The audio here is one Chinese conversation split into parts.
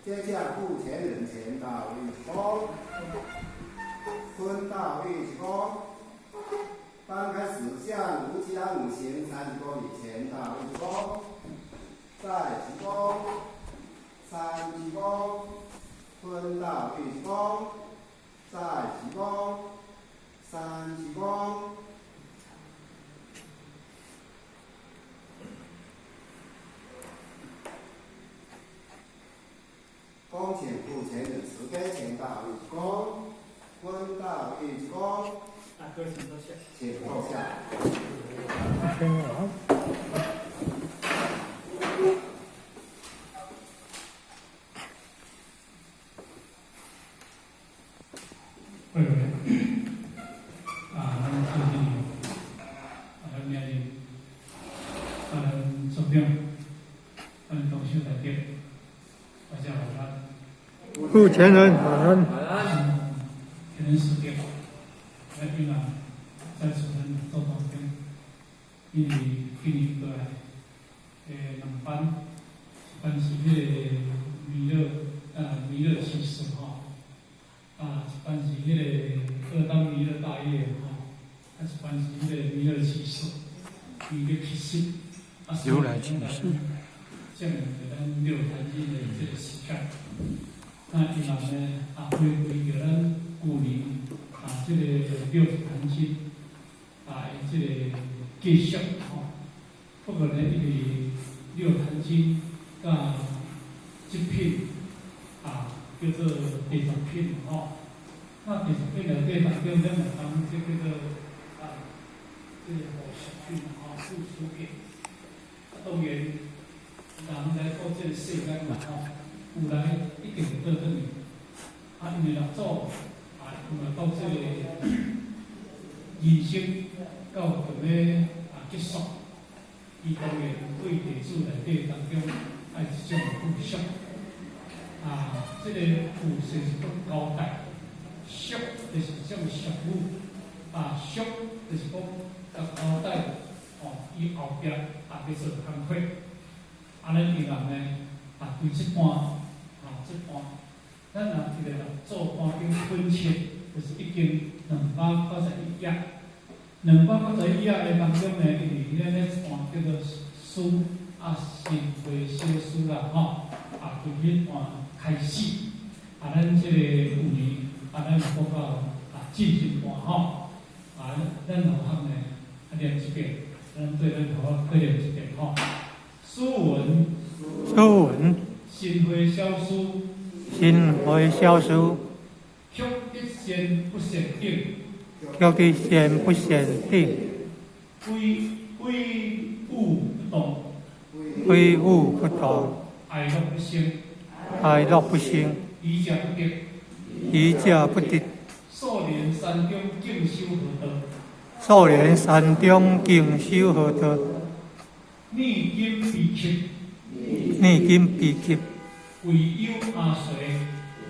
接下付钱人前到位鞠躬，坤到位鞠躬。刚开始向无其他五行3鞠躬以前到位鞠躬，再鞠躬，3鞠躬，坤到位鞠躬，再鞠躬，3鞠躬。恭请付钱人持根前到位鞠躬，坤到位鞠躬。各位请坐下。请坐下。各位，咱最近咱面临重病，同修在店，大家晚安。付钱人晚安。前人时间，来宾啊，在此人做当兵，因为今年过来，两班，一班是弥勒骑士哈，一班是二当弥勒大业哈，一班是弥勒骑士，弥勒骑士，如来骑士，这样咱六坛经的这个时间。那伊嘛呢，回归着咱旧年这个六坛经这个继续吼。不过呢，因为六坛经这品叫做第10品吼。那第10品内底当中，咱嘛讲这叫做这个五十品附属品。当然，人来到这个世间嘛有来一定会倒转去，因为六祖到这个人生到准要结束，伊当然对弟子内底当中爱一种附属，这个附属是讲交代，属就是一种属物，属就是讲交代，伊后壁要做工课，安尼伊人呢对这半。这半，咱若一个做半经分切，就是已经291页。291页的当中呢，因为咱咧半叫做书心会小书啦，从迄半开始，咱这个有年，咱报告进行半咱同学呢念一遍，咱对咱同学各念一遍书文。心会消书，心会消书，曲一线不显定，曲一线不显定，归物不动，归物不动，爱乐不兴，爱乐不兴，疑假不定，疑假不定，数年山中敬修何德，数年山中敬修何德，逆经必曲。逆经必极，唯有阿随，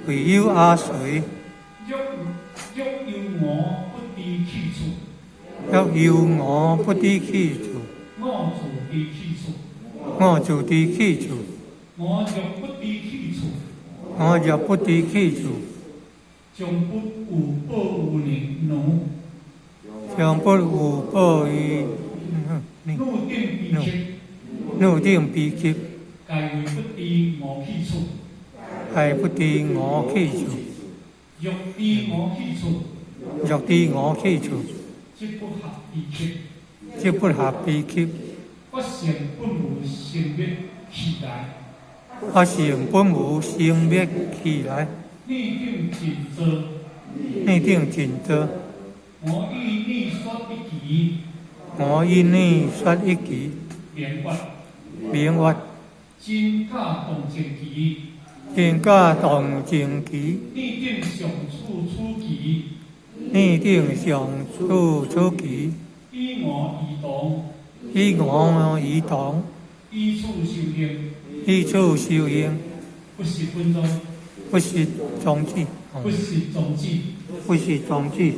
唯有阿随，欲有我不知去处，欲有我不知去处，我自知去处，我自知去处，我若不知去处，我若不知去处，将不有报有能，将不有报于怒定必极。该为不知我去处，係不知我去處，若知我去處，若知我去處，即不合必曲，即不合必曲。不成本無成滅起來，不成本無生滅起來，逆定盡責，逆定盡責。我欲逆說一己，我欲逆說一己，明屈。真假動正己，真假動正己，逆定上處出己，逆定上處出己，依我移動，依我移動，依處修行，依處修行，不是分宗，不是宗旨，不是宗旨，不是宗旨，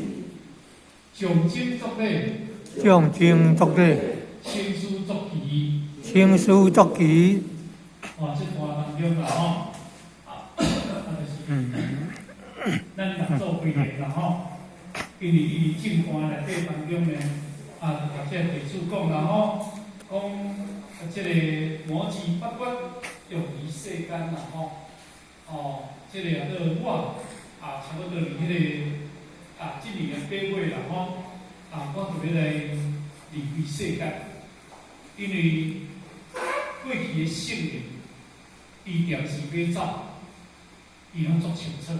象徵作禮，象徵作禮，清書作義，清書作義。這段當中咱合作规定啦吼，因为伊伫政官内底当中呢，即个地主讲啦吼，讲即个摩羯八骨用于世间啦吼，即个我差不多伫迄个今年的8月啦吼，我就要来离开世间，因为过去的圣人，伊定是要走，伊拢足清楚。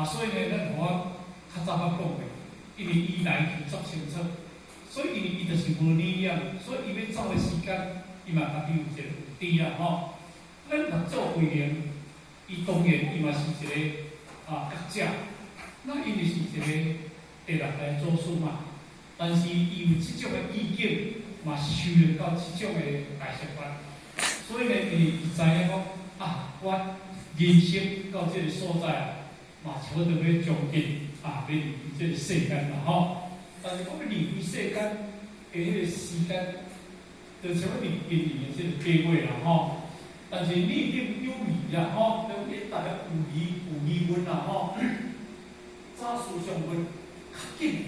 所以呢，咱我较早捌讲的，因为伊来去足清楚，所以因为伊就是无理念，所以伊要走的时间，伊嘛家己有一个有知啦吼。咱合作规定，伊当然伊嘛是一个学者，那因为是一个第6代祖师嘛，但是伊有即种的意见，嘛是修炼到即种的大释法，所以呢，伊知影讲我人生到即个所在。嘛，差不多要将近要离开这个世间啦吼。但是讲要离开世间的迄个时间，就差不多今年的这个8月啦吼。但是你一定有疑啦吼，你大家有疑问啦吼，早思上问，较紧，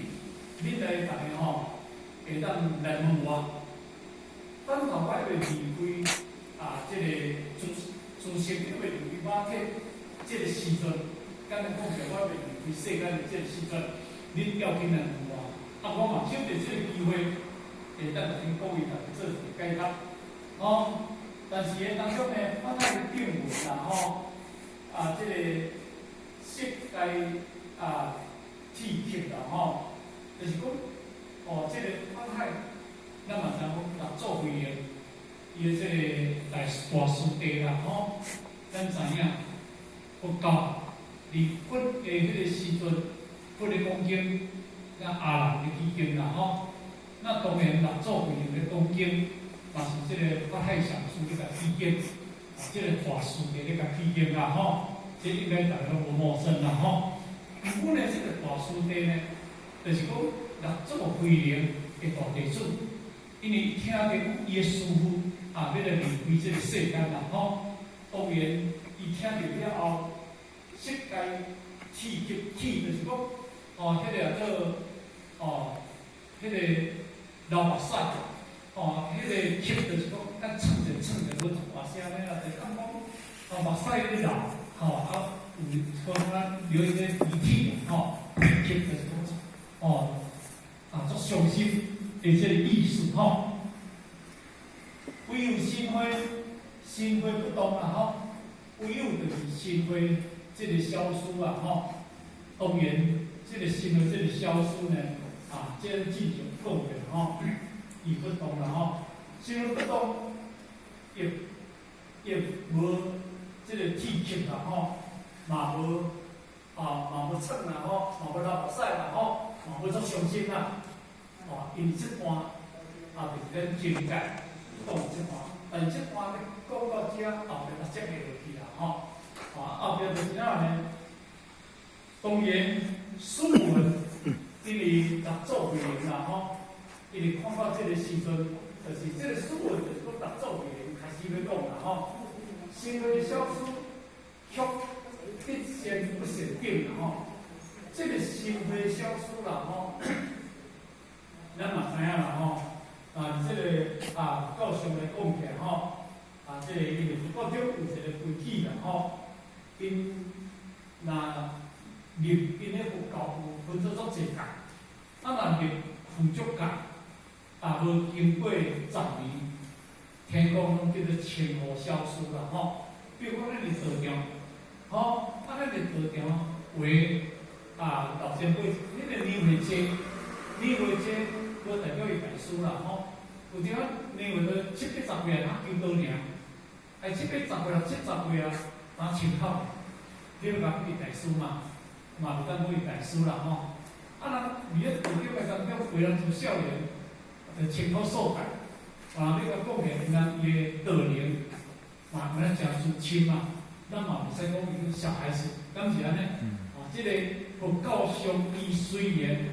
你来大家吼会当来问我。等到我要离开这个自身要离开马体这个时阵。刚才讲着，我要离开世间的这个时阵，恁要紧来问我，我嘛趁着这个机会，会当来跟各位大家做一个解答。但是个当中呢，我那个定文啦吼，这个设计体系啦吼，就是讲这个法海，咱嘛知讲合作会员，伊的这个大师弟啦吼，咱知影佛教。佛的迄个时阵，佛的讲经，阿人的语经啦吼。那当然六祖慧能的讲经，嘛是即个法海上师迄个语经，即个大师的迄个语经啦吼。这应该大家拢无陌生啦吼。阮的即个大师弟呢，就是讲六祖慧能的大弟子，因为听见伊的师父要来离开即个世间啦吼。当然，伊听着了后。设计体就是讲，迄个流目屎，迄个吸就是讲，咱蹭着要大声咧啦，就是讲目屎咧流，有咱流迄个鼻涕吸就是讲，足伤心的这个意思吼。唯有心灰不动啦吼，唯有就是心灰。这个消失啦吼，当然，这个新的这个消失呢，这个进行讲的吼，伊不动啦吼，心不动，也无这个体气啦吼，嘛无蹭啦吼，嘛无流目屎啦吼，嘛无足伤心啦，因这段就是咱经解讲这段，但是这段咧讲到这后面就接不落去啦吼。后边就是哪呢？当然，书文因为六祖慧能啦吼，因为看到这个时阵，就是这个书文就是讲六祖慧能开始要讲啦吼。心灰消失，却必先不显定啦吼。这个心灰消失啦吼，咱嘛知影啦吼。这个教上来讲起来吼，这个因为佛教有一个规矩啦吼。因若入因咧佛教有分做足侪界，若入附属界，无经过10年，听讲拢叫做千户消失啦吼。比如讲咱伫道场，咱伫道场为老前辈，迄个年会节，无代表伊大师啦吼。有阵年会到7、8、10岁啊，求道尔，7、8、10岁、7、10岁啊。请考，你要讲伊大师嘛，嘛无当讲伊大师啦吼。咱伫咧道场的当中，为人做少年，就请考所在，你甲讲起咱伊的道龄，嘛咱诚自亲嘛，咱嘛袂使讲伊小孩子，敢是安尼？即个佛教上伊虽然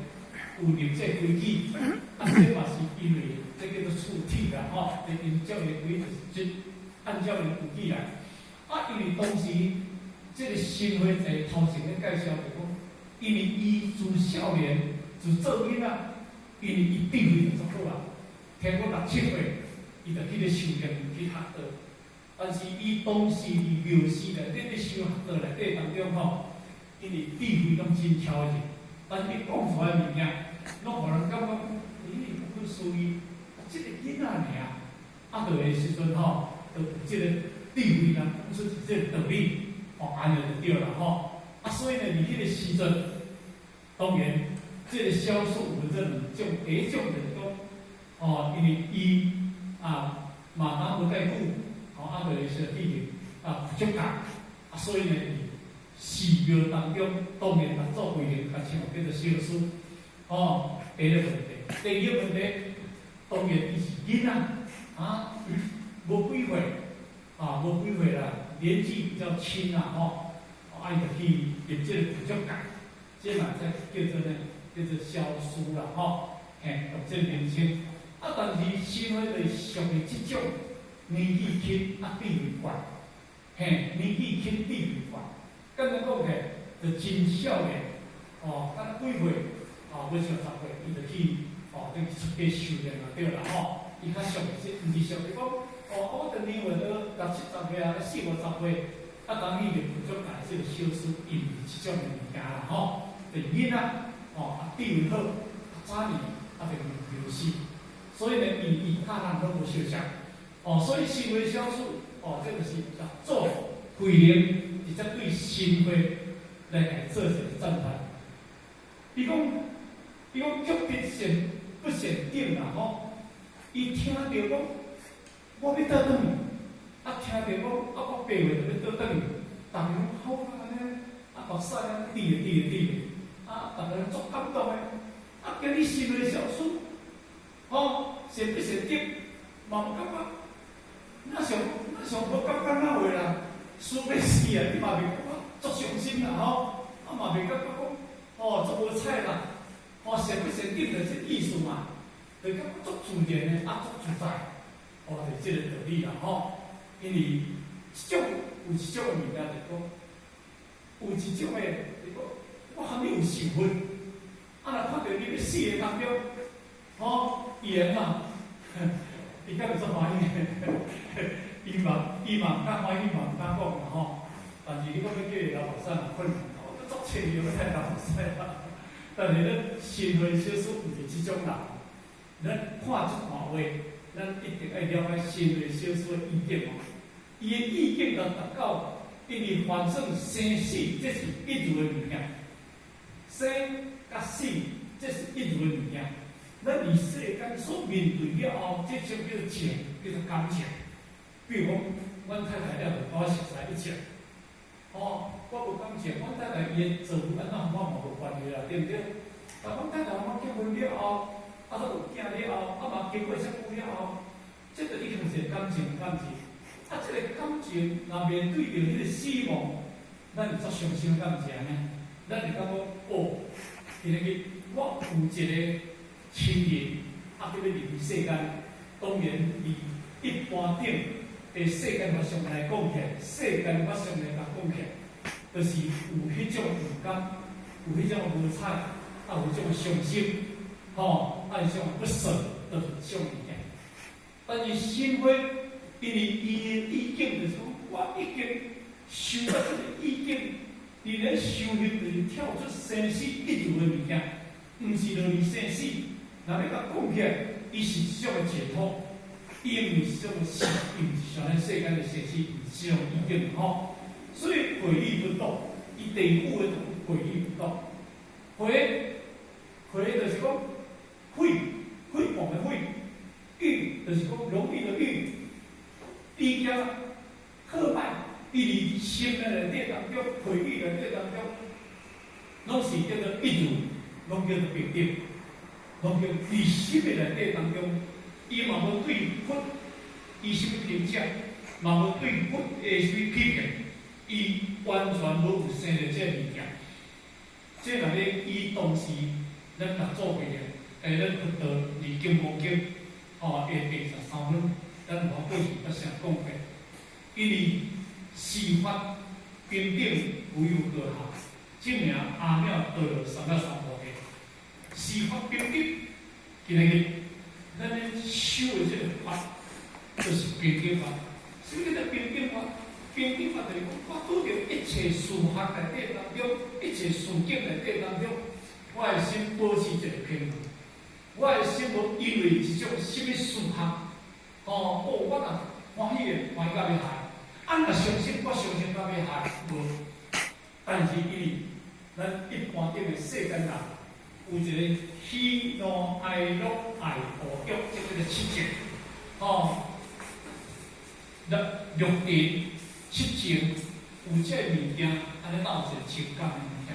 有入这规矩，这嘛是因为这叫做处体啦吼，因教育规矩，按照伊规矩来。因为当时这个新会在头前咧介绍就讲，因为伊自少年自做囡仔，因为伊地位就足好啦，听讲6、7岁，伊就去咧修行去学道。但是伊当时伫庙寺内底咧修学道内底当中吼，因为地位拢真超然，但是伊讲出来物件，拢互人感觉，伊不可思议，即个囡仔尔，就的时阵吼，就有即个地位啦，讲出即个道理，安尼就对啦吼。所以呢，伫迄个时阵，当然，即个少数有这两种，第一种就是讲，因为伊嘛当无介久，就是去出家，所以呢，寺庙当中当然嘛做规个，像叫做少数，第一个问题，第二个问题，当然伊是囡仔，无几岁，无几岁啦，年纪比较轻就去入这个出家，这嘛叫做呢，叫做少数啦，用这个名称。但是新会就是属于即种年纪轻地位悬，年纪轻地位悬，简单讲起来，就真少年，敢几岁，要上10岁，伊就去，就出家修炼对啦伊较俗是，毋是俗是讲，我当年话到6、7、10岁啊，4、50岁，当伊就出家是个少数，伊毋是即种的物件啦就囡仔，地位好，早年就游戏。所以呢，伊教人都无相像，所以新会少数，这就是做会灵，直接对新会来做一个赞叹。伊讲脚必先不先定啦伊听到讲我要倒转去，听到讲我8月就要倒转去，逐个人好呢，目屎滴，逐个人足感动的，叫你新会少数。善不善得，嘛无感觉，那上无感觉哪话啦？输要死啊！你嘛袂感觉足伤心啦嘛袂感觉讲，足无彩啦，善不善得就这意思嘛，就感觉足自然的，足自在，就这个道理啦因为有一种物件就讲，有一种的，就讲我含你有受分，若看到你要死的当中。言嘛，伊敢会足欢喜，伊嘛敢欢喜嘛，毋敢讲啦但是你讲要叫伊流目屎嘛困难，我足切伊要太流目屎啦。但是咱新会少数毋是即种人，咱看即看话，咱一定要了解新会少数的意见伊的意见就达到，因为反正生死这是一如的物件，生甲死这是一如的物件。咱伫世间所面对了后，这种叫做情，叫做感情。比如讲，阮太太了互我熟悉一切，我无感情，阮太太伊做安怎，我嘛无关系啦，对毋对？但阮太太我结婚了后，都有囝了后，嘛经过遮久了后，这个已经是感情。这个感情若面对着迄个死亡，咱是足伤心感情呢。咱会感觉今日我有一个。亲人要离世间，当然以一般顶伫世间法上来讲起，世间法上来讲起，就是有迄种不甘，有迄种无彩，有迄种伤心，迄种不舍，就是这种物件。但是新会，因为伊的意见就是讲，我已经受到这个意见，伫咧修行就是跳出生死一如的物件，毋是落离生死。若要甲讲起来，伊是一种的解脱，伊毋是种死，伊毋是像咱世间的生死，毋是种意见所以回忆不动，伊第五个回忆不动，回就是讲毁谤的毁，欲就是讲容易的欲，比较刻板，伊伫心的内底当中，回忆内底当中，拢是叫做一如，拢叫做平等。拢叫伫心的内底当中，伊嘛无对佛，伊什么评价，嘛无对佛什么批评，伊完全无有生着这物件。这若咧以当时咱合作会的，咱佛道离经无经，下第13分，咱无过去不想讲过，因为司法平顶无有高下，证明阿庙道路三到三步的司法平等。今日咱咧修的这个法，就是平等法。什么叫做平等法？平等法就是讲，我拄着一切事项内底当中，一切事件内底当中，我的心保持一个平衡。我的心无因为一种什么事项，我若欢喜的欢喜到要害，若伤心我伤心到要害，无。但是因为咱一般顶的世间人，有一个喜怒哀乐爱恶欲这个七情，六根七情有这物件，安尼闹一个情感的物件。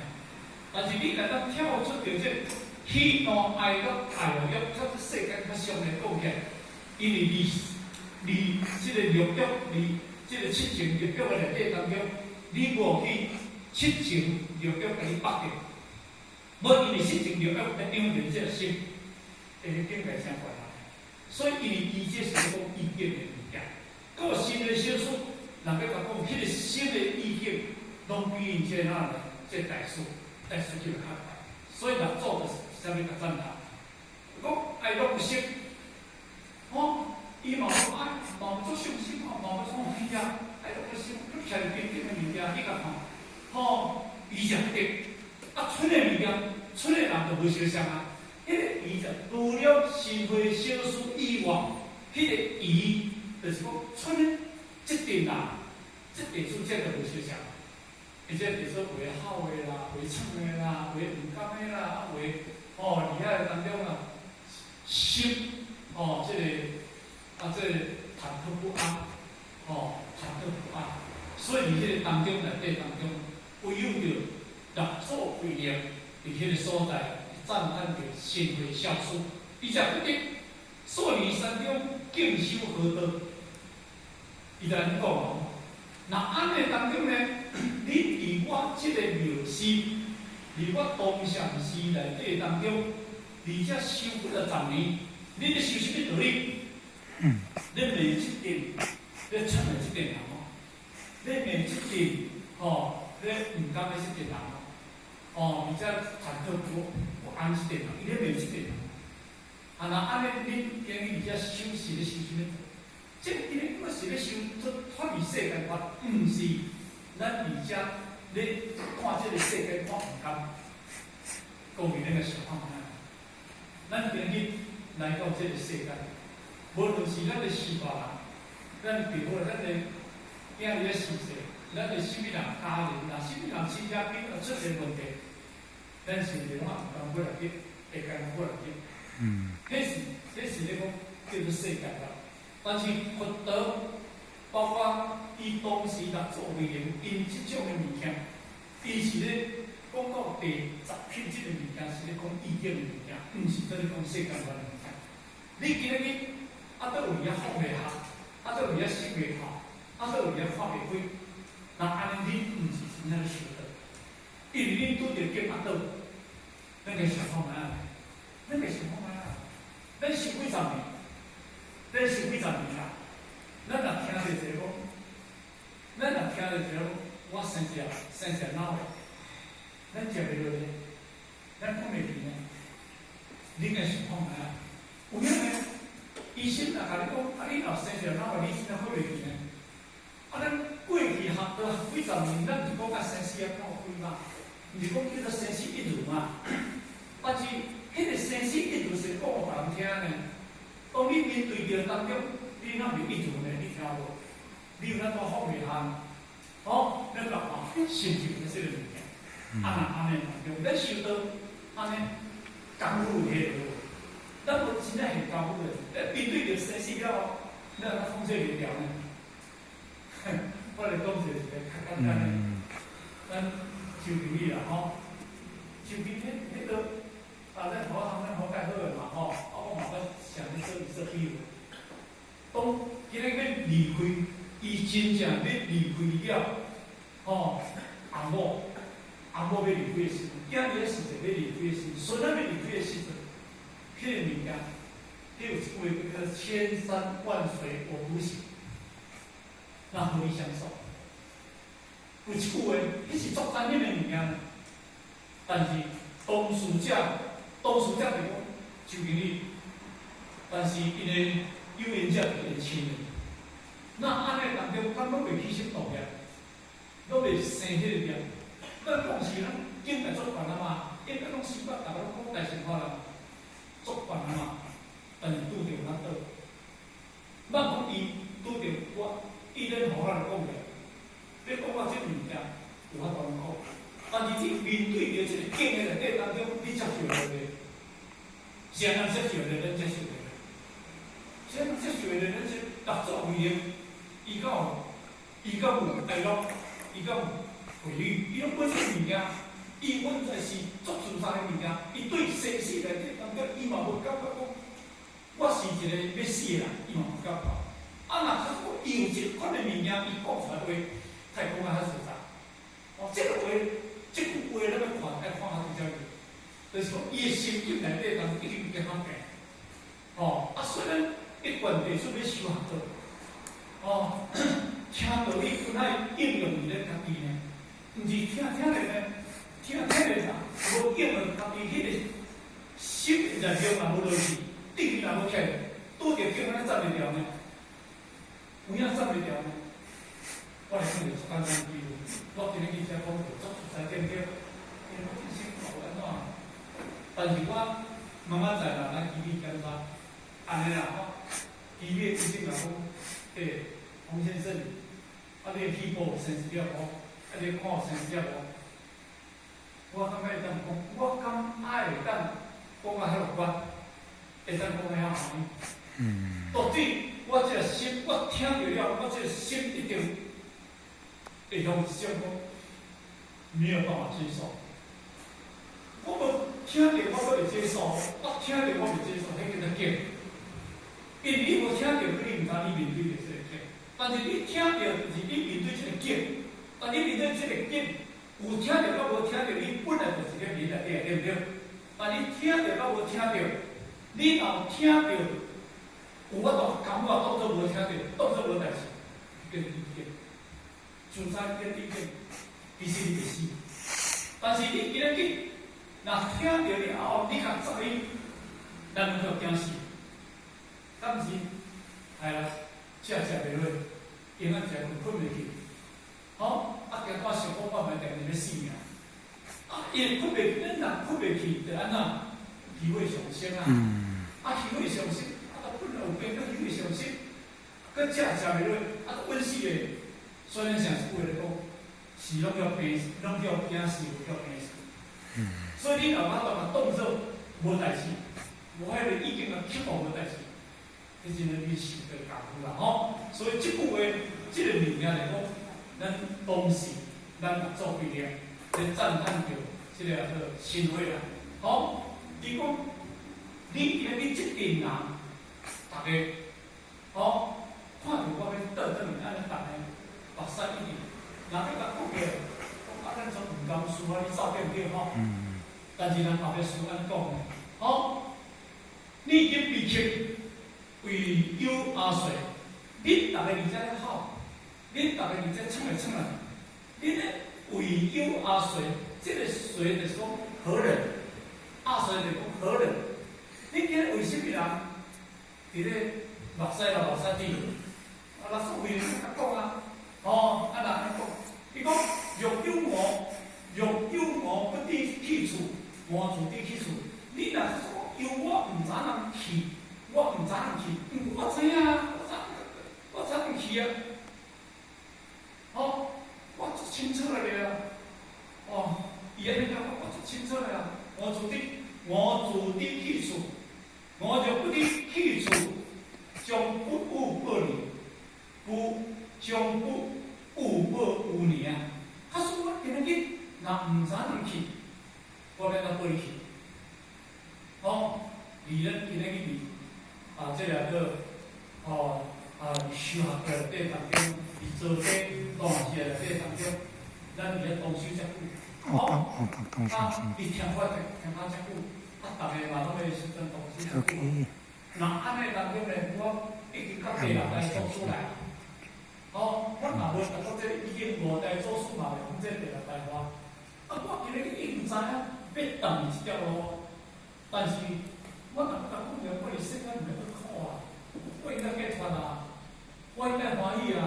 但是你来咱跳出着这喜怒哀乐爱恶欲，这世间较上的贡献，因为你这个六欲，你这个七情六欲的内底当中，你无去七情六欲给你绑定。无因为七情六欲来掌握这个心，会去境界相关啦。所以因为伊这是讲意境的物件，个新的小说，人要甲讲，迄个新的意境，拢比因这哪呢？这代数这个较快。所以人做的是啥物甲赞叹？讲爱乐不息，伊嘛有爱，嘛有做伤心，嘛有做喜啊，爱乐不息，佮徛伫平静的物件，你甲看，伊就得。剩的物件，剩的人就无相像啊。迄个伊就除了心灰小事以外，迄个伊就是讲剩的即点人，即点数这就无相像。而且比如说为好的啦，为唱的啦，为唔甘的啦，为伫遐当中啊，心这个这个忐忑不安，忐忑不安。所以伫迄个当中内底当中，唯有着。立作为业，伫迄个所在赞叹着心灰笑书，伊才不得所以山中敬修何道？伊就安尼讲哦。那安尼当中呢，你伫我即个庙寺，伫我东禅寺内底当中，而且修不了10年，你咧修什么道理？你每一点，你出来即点人你每一点，你唔甘的即点人。而且忐忑不安即点人，伊咧袂即点人。那安尼恁今日而且修是咧修什么？即因为我是咧修出脱离世间法，毋是咱而且咧看即个世间看唔甘，各位咱个想法哪？咱今日来到即个世间，无论是咱个师爸人，咱比如咱个囝儿咧死世，咱个什么人家人，若什么人亲戚朋友出现问题。咱是袂拢啊，唔过来去，会干过来去。迄是咧讲叫做世间法。但是佛道，包括伊当时立作为人，因即种的物件，伊是咧讲到第10品即个物件是咧讲意境的物件，毋是在咧讲世间法的物件。你今日倒有遐放袂下，倒有遐心袂好，倒有遐看袂开，那安尼你毋是真正咧修道。因为恁拄着经阿倒，咱个想看卖啊，咱个想看卖啊，咱修几十年，咱修几十年啦，咱若听着一个讲，咱若听着一个，我生食脑的，咱食袂落咧，咱看袂见咧，恁个想看卖啊？有影个医生若甲你讲，你若生食脑的，你真正看袂见咧。咱过去学了几十年，咱毋是讲甲生死啊靠开嘛？毋是讲叫做生死一如嘛？但是迄个生死一如是讲互人听呢。当你面对着当中，你哪袂一如呢？你听无？你有咱多方面项，咱个心情的这个物件，安尼当中，咱修道安尼功夫有迄个，咱无真正很功夫的。面对着生死了，咱风水袂调呢？我来讲一个较简单的，咱修平义啦修平迄个咱好介好个嘛我嘛要想你做比喻。当今日要离开，伊真正要离开了，翁某要离开的时阵，囝儿时阵要离开的时阵，孙仔要离开的时阵，迄个物件，迄有一句叫做千山万水我不行。那和你相守，有一句话，迄是作残忍的物件。但是当事者就讲，就给你，但是因为有缘者就会亲的。那安尼当中，咱拢袂起心动念，拢袂生迄个念。咱讲是咱经来作惯啊嘛，应该拢习惯，大家拢讲大乘法人作惯啊嘛。但是拄着咱倒，咱讲伊拄着我，伊咧互咱讲个，你讲我即物件有法度讲，但是你面对着即个经的内底当中，你接受了未？谁人接受了，咱接受了。谁人接受了，咱是合作为营，伊有爱乐，伊有回忆，伊拢本身物件，伊本在是作自在的物件，伊对生死内底当中，伊嘛无感觉讲。我是一个要死的人，伊嘛无感觉。啊，若伊有即款的物件，伊讲出来话，太讲啊较实在。哦，即个话，即句话，咱要看，爱看下比较个，就是讲伊的心境内底当中已经变较平。哦，啊，虽然一贯地说要修学道，哦，听道理不爱应用伫咧家己呢，毋是听咧呢，听咧啦，无应用家己迄个心内面嘛无落去。定力若无起，拄着叫咱站袂牢呢？有影站袂牢呢？我来讲就简单比如，我今日去遮讲就做出来对不对？因为我真辛苦安怎？但是我慢慢在啦，咱基地检查，安尼啦吼，基地毕竟来讲，洪先生，啊你起步成绩了无？啊你看成绩了无？我感觉会当讲，我敢爱会当讲啊遐有关。会当讲遐好呢？到底我这个心，我听着了，我这个心一定会向想讲，没有办法接受。我无听着，我袂接受；我听着，我袂接受，迄叫做假。因为你无听着，你毋知你面对着这个假。但是你听着，就是你面对这个假。但你面对这个假，有听着甲无听着，你本来就是个面内底，对不对？但你听着甲无听着。你若听到，有法度感觉当作无听到，当作无代志，叫做理解。自在叫理解，其实你袂死。但是你今日去，若听到了后，你甲知影，咱就惊死。敢毋是？哎啦，食袂落，因咱食困袂去。好，啊，惊我想讲我咪定定要死命。啊，因为困袂去，咱若困袂去，就安怎？体会上升啊！体会上升，本来有病，体会上升，佮食袂落，稳死个。虽然常是为了讲，是拢叫病，拢叫惊死，叫病死。所以你若法度嘛当作无代志，无迄个已经个克服无代志，迄真个你是个功夫啦吼。所以即句话，即个物件来讲，咱当时咱做规定，来赞叹着即个叫行为啦，好。你讲，你今日即群人，大家，好，看到我要倒转面，安尼大家目屎一滴，人要甲讲起，讲咱总毋甘输啊，你走对毋对吼？但是人后壁输安讲呢，好，你已经被去为有阿水，你大家而家咧好，你大家而家创来创来，你咧为有阿水，这个水就是讲何人？阿水就讲何人？你今日为什么人伫咧目屎啦目屎滴？啊，老师为啥甲讲啊？哦，啊，人讲，伊讲若有我不知去处，我自知去处。你若是说有我毋知人去，我毋知人去，我知影啊，我知人去啊。哦，我足清楚了了。哦，伊安尼讲，我足清楚了啦。我自知去处，我若不知去处，将不误报你，将不误报有你啊！他说我今日若毋知人去，我要甲报你去。好，离咱今日去这两个修学的内当中，做这当时的内当中，咱伫咧当修遮久。你听我遮久，大家嘛拢会时阵同时遮久。那安尼当中咧，我已经甲地人来做出来，哦，我嘛无达到这已经五代祖孙嘛，讲这第六代花。啊，我今日伊毋知影要动这条路，但是我若甲讲着，我哋世间唔免去苦啊，我应该解脱啊，我应该欢喜啊。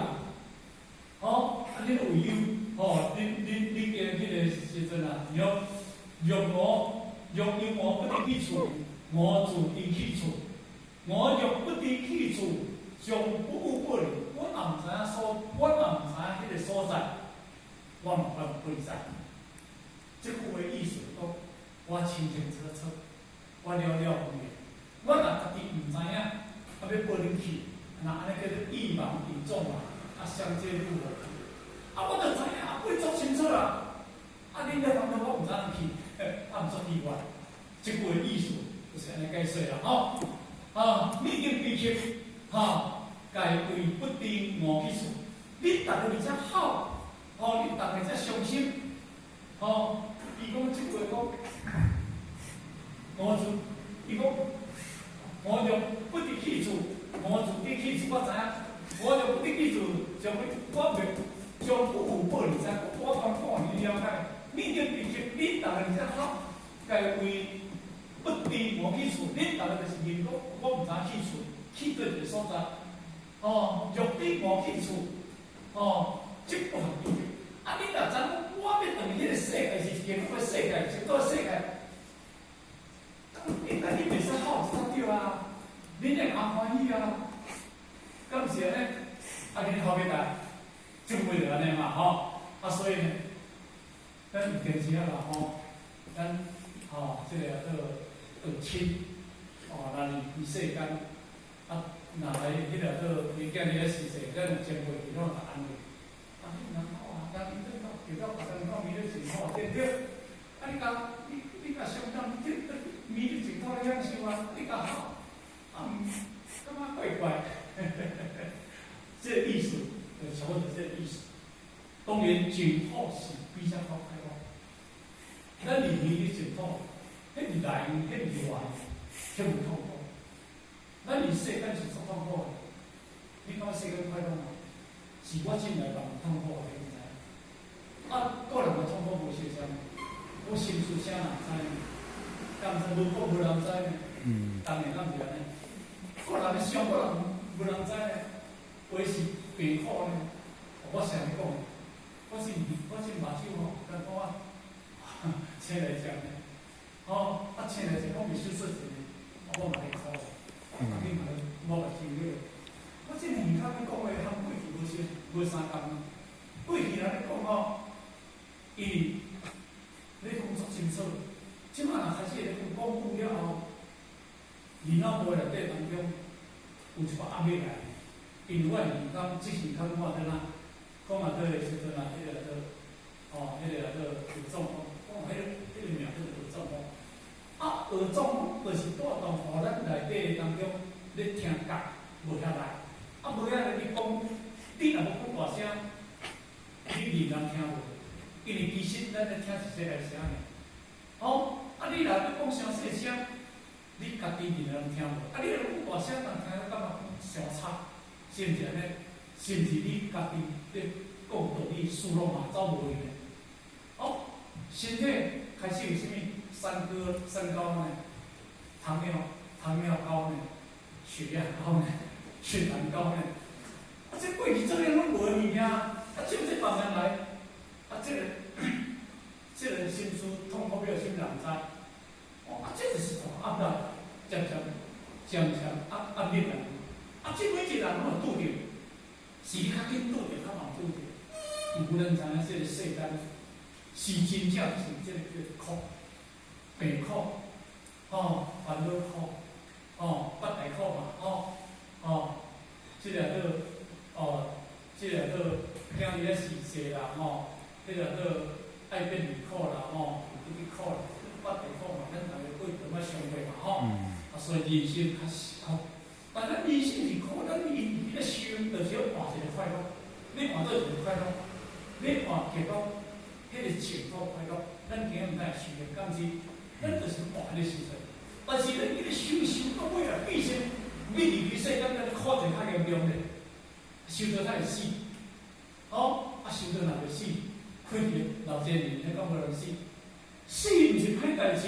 哦，啊，你有忧，哦，你嘅迄个时阵啊，若有我不得去处，我自应去处。我若不得去处，将不务不理。我若毋知影迄个所在，我毋敢不知。即句话意思讲，我清清楚楚，我了了无碍。我若家己毋知影，啊要报你去，那安尼叫做一盲一众嘛，啊相借入无去。啊，我就知影，我做清楚啦。啊，恁咧讲到我毋知影去，啊毋做意外。即句话意思就是安尼解说啦，吼。你经比丘，该为不定我去处，你逐个而且好，你逐个才伤心，伊讲即句讲，伊讲，我若不得去处，我自己去处，我知影，我若不得去处，我袂将不有报你知，我讲你了解，你经比丘，你逐个而且好，该为不定我去处，你逐个就是认讲，我毋知去处，去到一个所在，若定我去处，即不合理。啊，你若知影，我要等于迄个世界是一个好世界，是个世界，应该你袂使好一对啊，恁会较欢喜啊，敢是安尼？啊，恁后面来，就为了安尼嘛，所以呢，咱有电视啊啦，咱即个亲，咱伊世间，啊，若来迄个伊囝日时势，咱有前辈伊拢会安慰。啊，你人好啊，家己真好，叫到别人讲米你真好，对不对？啊，你甲相当，米你真好享受啊，你甲好，感觉怪怪，这个意思，小伙子这个意思。当然，净土是比较好开发。咱里面的净土，迄是内因，迄是外因，迄唔痛苦。咱里世间是足痛苦的，你讲世间快乐吗？是我进来人痛苦的，你知？啊，个人的痛苦无相像，我心事啥人知呢？敢是无苦无人知呢？当然咱是安尼。个人的伤，个人无人知呢。话是病苦呢？我啥物讲？我是目睭敢讲啊，请来讲呢。请来讲，我未收说钱，我嘛会苦，你嘛我嘛受了。我这年头你讲话和过去无相共。过去人咧讲伊咧工作清楚，即摆若开始咧讲久了后，二脑部内底当中有一个压力来，因为我讲即时看我在哪，讲到的时阵啊，迄个有状况，讲迄个名叫做有状况。啊，有状况就是带动互咱内底当中咧听觉无遐来。啊，无遐来，你讲，你若要讲大声，你人听无，因为其实咱咧听是细个声尔。你若要讲伤细声，你家己人听无。你若讲大声，人听了感觉伤吵，是毋是安尼？是毋是你家己咧讲道理，思路嘛走无去呢？身体开始有啥物三高呢？糖尿高呢？血压高呢？血糖高呢？这过去这个拢无物件，像这帮人来，这个心思痛苦了，心人知。这就是大压力，渐压力来。这每一个人拢有拄着，是你较紧拄着，较慢拄着。有人知影这个世间是真正是这个叫苦，病苦，烦恼苦，八大苦嘛，这个这个囝日咧时势啦，这个爱变离苦啦，有啲苦啦，八大苦嘛，咱大家过怎么相会嘛，所以人生较是苦，但咱人生是苦，咱伊咧修，就是要换一个快乐，你换到一个快乐，你换结果，迄个情况快乐，咱今日毋知修的，敢是，咱就是换迄个时阵，但是咱伊咧修到尾啊，变成。你离开世间，咱苦就较严重咧，受到太死，时阵若要死，开去老年人，你讲无人死，死毋是歹代志，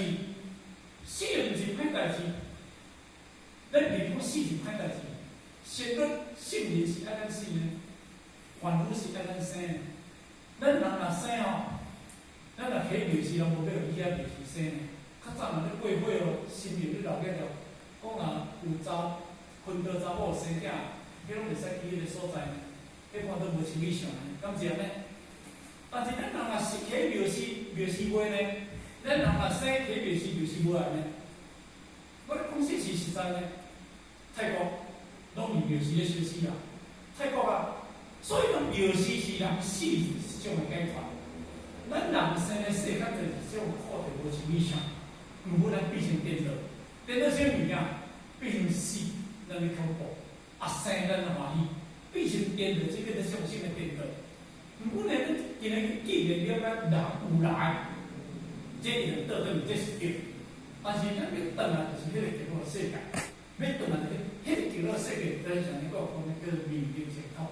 死毋是歹代志，咱如果死是歹代志，生律圣人是爱咱死呢，凡夫是爱咱生的。咱人若生哦，咱若起庙时，拢无要伊遐庙时生的。较早若咧过火哦，新庙咧留个着，讲若有薰陶查某生囝，迄拢袂使去迄个所在呢，迄看都无像理想呢，敢是安尼？但是咱人若是起庙时，庙时袂呢，咱人若生起庙时，庙时袂安尼。我咧讲实在呢，泰国拢是庙时咧休息啊，泰国啊，所以讲庙时是人死是一种的解脱。咱人生的世间就是这种苦的无像理想，毋过咱变成颠倒，颠倒啥物件？变成死，咱咧恐怖；啊生咱欢喜，变成颠倒，这个是上升的颠倒。毋过呢，今日既然了解人有来，这一定倒转，这是对。但是咱要转来就是迄个极乐世界，要转来迄个极乐世界，咱像你讲叫做明明净土。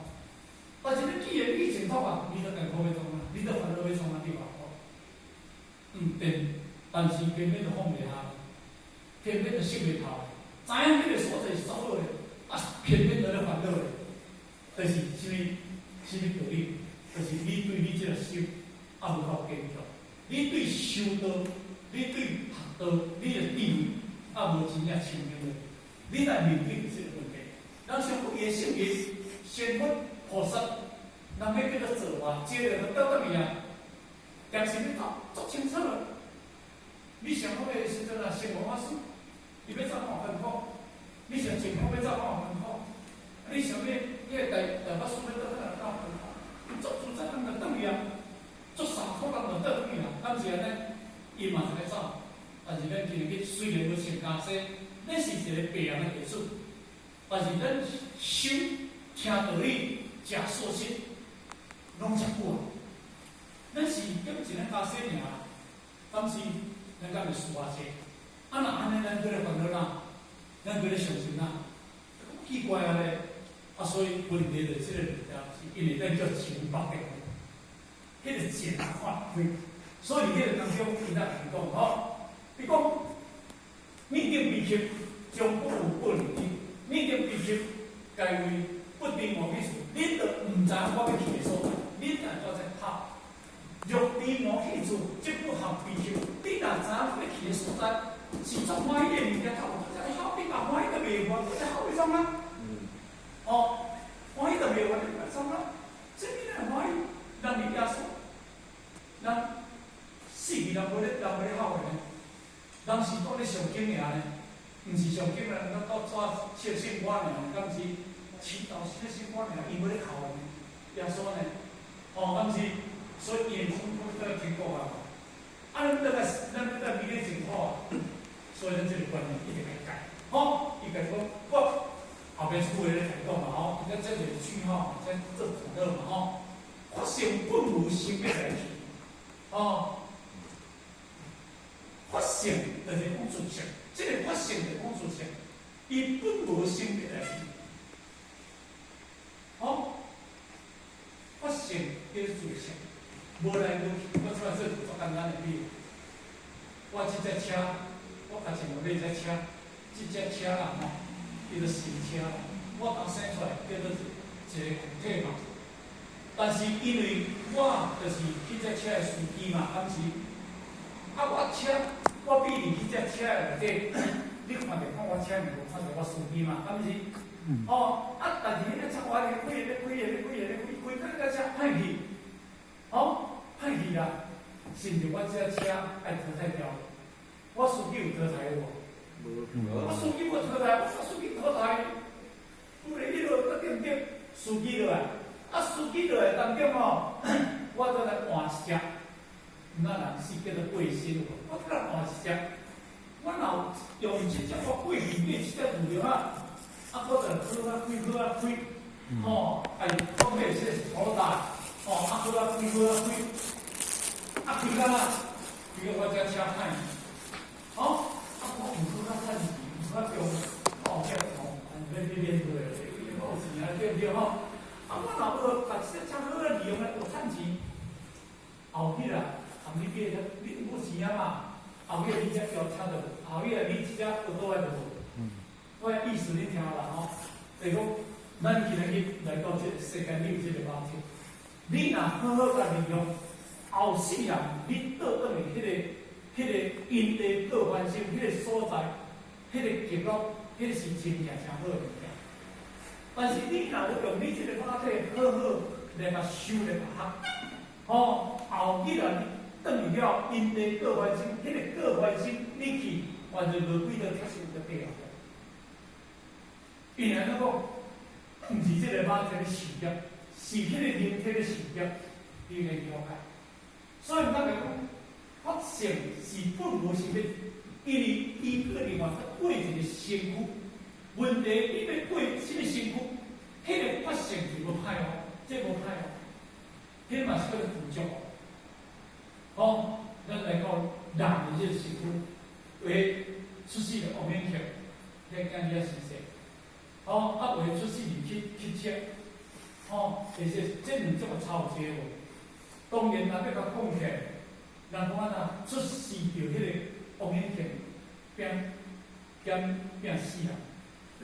但是你既然你净土啊，你就艰苦要创啊，你就烦恼要创啊，对吧？对，但是偏偏就放袂下，偏偏就识袂透。知影迄个所在是走好的，啊，偏偏在咧烦恼的，就是啥物道理？就是你对你这个修啊无够坚强，你对修道，你对学道，你的地位啊无真正清明的，你来面对这个问题。咱上古伊的圣人，仙佛菩萨，人要叫做做话，接着就到位啊。但是你做清楚了，你上好的时阵啊，生活法师，伊要怎样分苦？你上情况要怎样分苦？你想要迄个大法师要倒哪怎分苦？做主宰人就倒去啊，做三苦人就倒去啊，敢是安尼？伊嘛是咧走，但是咱今日虽然无穿袈裟，咱是一个白人的艺术，但是咱修听道理、食素食，拢食久啊。咱是叫一个袈裟尔，但是咱敢会输啊些？啊那安尼咱过来烦恼哪？咱过来伤心哪？奇怪啊咧！啊，所以问题就即个物件，是因为咱叫情白的，迄个情啊看开。所以迄个当中，伊咱讲吼，你讲面顶悲泣，将不如不离；面顶悲泣，该为不定无去处。恁着毋知我要去的所在，恁若搁在拍。若地无去处，即不合悲泣。你若知影要去的所在是足欢喜的物件，头才会好，你若欢喜就袂完，你好为什么？哦，欢喜就袂完，你为什么？这你若欢喜，人是耶稣，人死去人袂咧好个呢？人是讲咧上经尔呢，毋是上经人，咱到抓切心肝尔，敢是祈祷切心肝尔，伊袂咧哭个呢？耶稣呢？哦，敢是？所以眼睛都要听过啊！啊，咱比咧真好啊！所以咱这个观念一定要改。好，伊改讲，我后边出来咧改讲嘛吼，咱这个句吼，咱做主导嘛吼。发生本无生的代志，哦，发生就是讲出现，这个发生就讲出现，伊本无生的代志，好，发生叫出现。无来无去，我出来做足简单的比。我即只车，我家己买买只车，即只车啦吼，叫做新车啦。我刚生出来叫做一个固体嘛。但是因为我就是迄只车的司机嘛，敢是？啊，我车我比你迄只车的内底，你看着看我车面，无看着我司机嘛，敢是？哦，啊，但是迄个车我咧开个车歹去，哦。歹去啦，是毋是我这车爱淘汰掉？我司机有淘汰无？无。我司机无淘汰，我司机淘汰。有咧迄落个点点，司机落来，啊司机落来当中哦，我再来换一只，那人是叫做背心，我再来换一只。我若用即只我过去买即只物料啊，啊我就好啊开，吼，哎，我买即个土台。哦，啊，好啊，开，啊，开干啦？开到我遮车歹，哦，啊，我唔好啊，趁钱，唔好用，哦，这哦，免对，有钱啊，对不对吼？啊，我若无把这车好啊利用来有趁钱，后尾你才要听到，后尾你只耳朵爱就无。我意思你听啦吼，就是讲，咱今日来到这个世间，你有这个肉体，你若好好甲利用，后世人你倒转去迄个因地各翻身，迄个所在，迄个结果，迄个是真正真好的物件。但是你若要用你这个肉体好好来甲修来甲学，吼，后既然转去了因地各翻身，迄个各翻身你去，完全无几多贴身就对了。因为咱讲，毋是即个肉体的事业，是迄个灵体的事业，你来了解。所以咱来讲，法性是本无生命，因为伊个另外过一个身躯。问题你要过什么身躯？迄个法性是无歹哦，这无歹哦，迄嘛是叫做辅助。哦，咱来讲人的这个身躯，为出世的王冕强，咱讲你也是说。哦，为出世去测，哦，其实这两种个差有结果。当然，若要甲讲起来，人讲啊，出世着迄个王冕强，变死啊！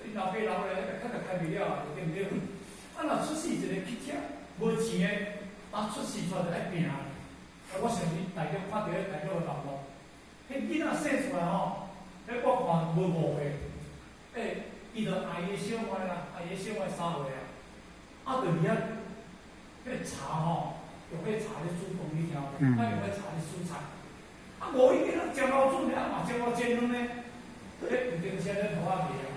你老爸老咧，较个开袂了，对毋对？啊，若出世一个去测，无钱诶，啊，出世出来爱拼。啊，我相信大家看到大家个老路，迄囡仔生出来吼，迄我看无5岁，伊就阿姨小妹啦，阿姨小妹3岁啊，啊，就伫遐，迄个茶吼，用迄茶咧煮饭，你听无？啊，用迄茶咧煮菜，啊，无伊个姜老煮咧，嘛姜老煎汤咧，一定先咧头仔皮啊，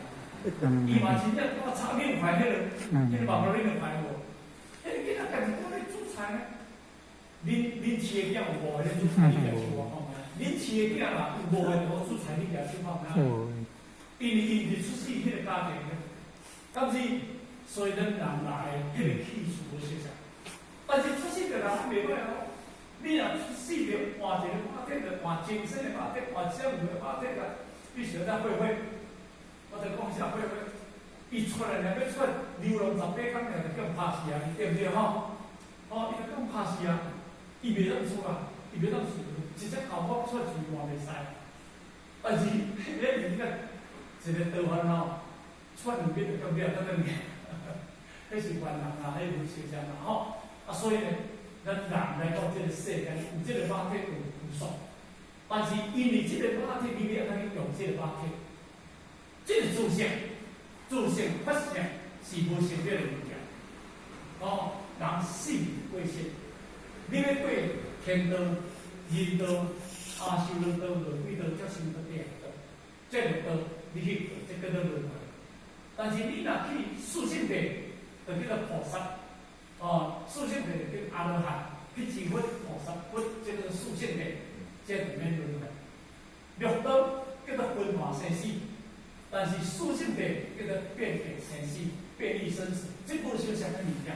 伊嘛真正我炒面块迄个网络里面块无，迄个囡仔家己在咧煮菜咧，恁饲个囝有5个咧煮菜，你家手我看卖，恁饲个囝啦有5个咧煮菜，你家手看卖。因为伊是出世迄个家庭咧，但是虽然人来迄个气数无相像，但是出世个人袂歹哦。你若出世着换一个肉体，着换精神的肉体，换相互的肉体个，必须咱会，我着讲一下会，伊出来了要出流浪18天了，就叫拍死啊，对毋对吼？哦，伊就讲拍死啊，伊袂当出啊，伊袂当出，直接头发出来就换袂使。但是迄个物件。一个道烦恼，出2遍就到了，到2遍，迄是原人啦，迄无相像啦吼。啊，所以呢，咱人来到这个世间，有这个肉体有爽，但是因为这个肉体，你要通去用这个肉体，这个自性法性是无成立的物件。哦，人死过身，你要过天道、人道、阿修罗道、地狱道、则成道地道，这个道。你去这个都轮回，但是你若去素性地，就叫做菩萨，哦，素性地就叫阿罗汉，去成佛菩萨，佛这个素性地，这里面轮回。六道叫做分化生死，但是素性地叫做变异生死，变异生死，这无相像的物件。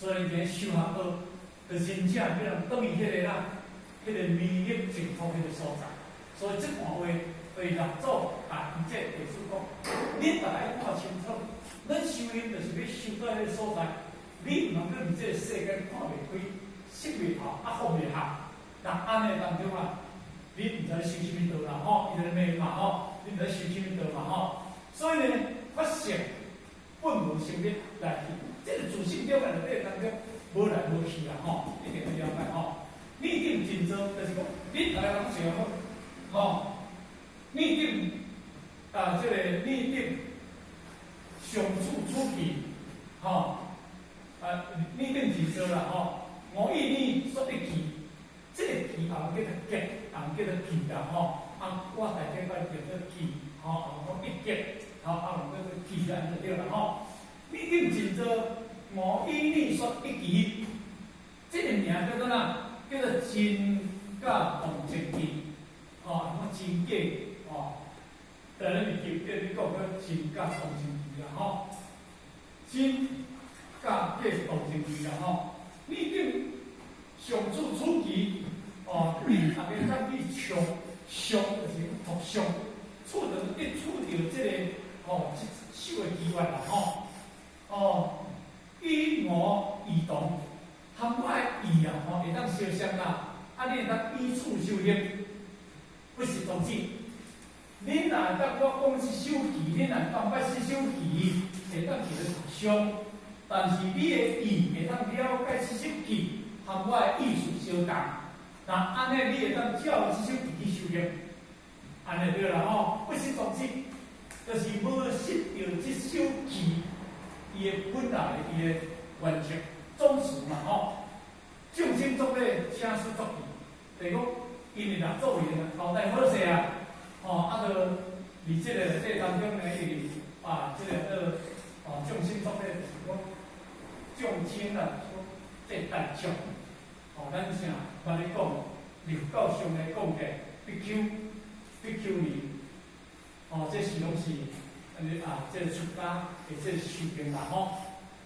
所以连修行道，就真正叫人等于迄个啦，迄个迷入净土迄个所在。所以这段话。对六祖啊，伊这地主讲，恁大家看清楚，咱修行就是要修到迄个所在，你毋能够伫这个世间看袂开，识袂透，啊放袂下。但安尼当中啊，你毋知修什么道啦吼，伊就问嘛吼，你毋知修什么道嘛吼。所以呢，法性本无生灭来去，这个自性了解内底当中无来无去啦吼，一定要了解吼。逆境真做，就是讲，你大家拢想好，吼。逆境啊，这个逆境上处出去，吼逆境是做啦吼，5亿年说一期，这个期后叫做劫，后叫做期啦吼。啊，我大家捌叫做期，吼，讲一劫，吼，啊，叫做期啦，就对啦吼。逆境是做5亿年说一期，这个名叫做哪？叫做真假动静期，吼，什么真假？哦，在咱里叫你讲个真假动静期啦吼，真假假动静期啦吼。逆境上处出期，哦，你大家讲你上就是读上，处着一处着这个哦，修的机缘啦吼。哦，与我异同，和我的异啊吼，会当相像啦。啊，你会当依处修行。不是同志。恁若当我讲一首戏，恁若当捌这首戏，会当去咧读书，但是你的意会当了解这首戏，和我的意思相同。那安尼你会当照这首戏去修行，安尼对啦吼。不是同志，就是无识到这首戏伊的本来伊的原则宗旨嘛吼。众生作咧，请师作义，就是讲因为若做人交代好势啊。啊，就伫即个当中呢，伊即个众生作咧，就是讲众生啊，即大众。咱啥？捌咧讲，儒教上来讲嘅，BQ 年，这是拢是即个出家嘅即个修行啦吼。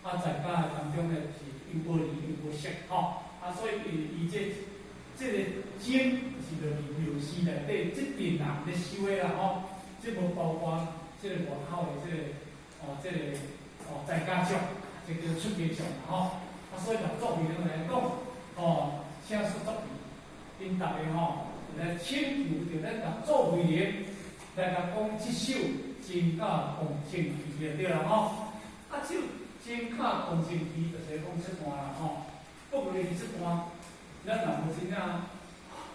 在家当中呢是有无离有无识吼。所以伊即个经是著是庙寺内底即阵人咧修的啦吼，即无包括即个外口的即个在家众，即叫出家众啦吼。所以若作为来讲，请师作义，因逐个来请求着咱甲作为人来甲讲即首真假共正义就对啦吼。这真假共正义就是讲这段啦吼，不过是这段。咱若无真正，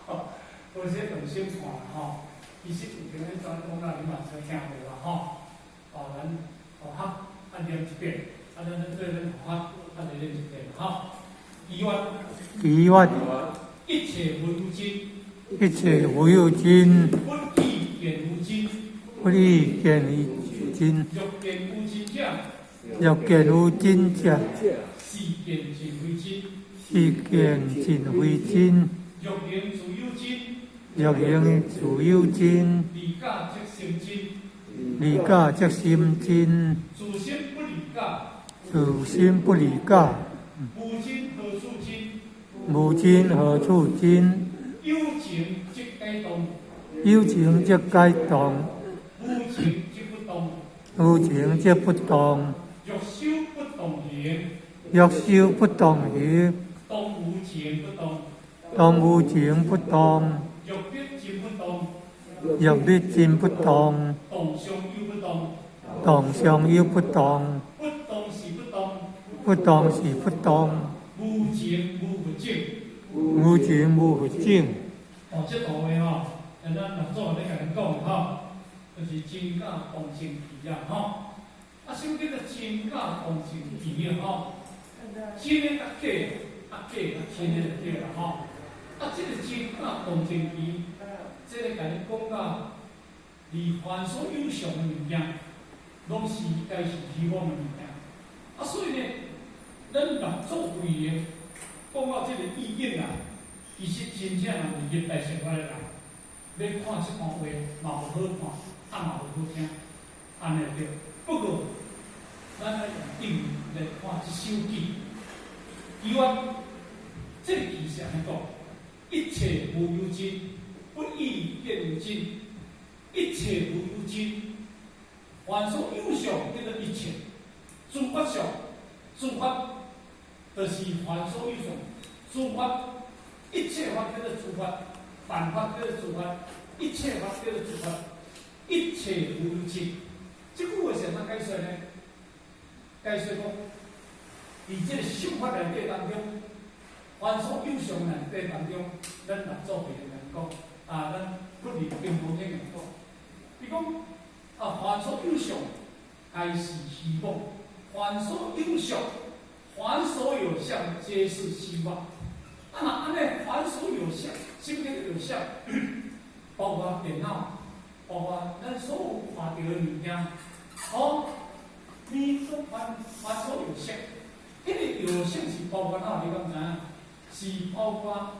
无说动心看吼，其实有阵咧专讲啦，你嘛才听过啦吼。咱念一遍，咱对咱法，念一遍吼。祈愿一切无有真，一切无有真，不异见无真，不异见无真，欲见有真者，欲见有真者，是见真为真。是见真为真，欲行自有真，欲行自有真，离假即成真，离假即心真，自心不离假，自心不离假，无真何处真？无真何处真？有情即该动，有情即该动，无情即不动，无情即不动，欲修不动行，欲修不动行。动无情不动，动无情不动，欲必真不动，欲必真不动，动相又不动，动相又不动，不动是不动，不动是不动，无情无不净。无情无不净。这图的咱若做咧甲恁讲就是真假共正义啊首叫做真假共正义真的甲假。假甲真的就对啦这个真假共正义，这个甲你讲到，离凡所有常的物件，拢是该是虚妄的物件。所以呢，咱若作为的，讲到这个意境其实真正是现代社会的人，要看这番话嘛无好看，嘛无好听，安尼对。不过，咱要用定义来看这首记。祈愿这个意思安尼讲，一切无有真，不异见有真，一切无有真，凡所有相叫做一切。诸法相，诸法就是凡所有相，诸法一切法叫做诸法，万法叫做诸法，一切法叫做诸法，一切无有真。这句话是怎解说呢？解说讲。伫这个修法内底当中，凡所有相内底当中，咱若做别人讲，咱不离并无这样讲。伊讲凡所有相，皆是虚妄；凡所有相，凡所有相，皆是虚妄。安尼，凡所有相，什么叫有相？包括电脑，包括咱所有看到的物件，你说凡所有相。迄个有相是包括哪？你敢知影？是包括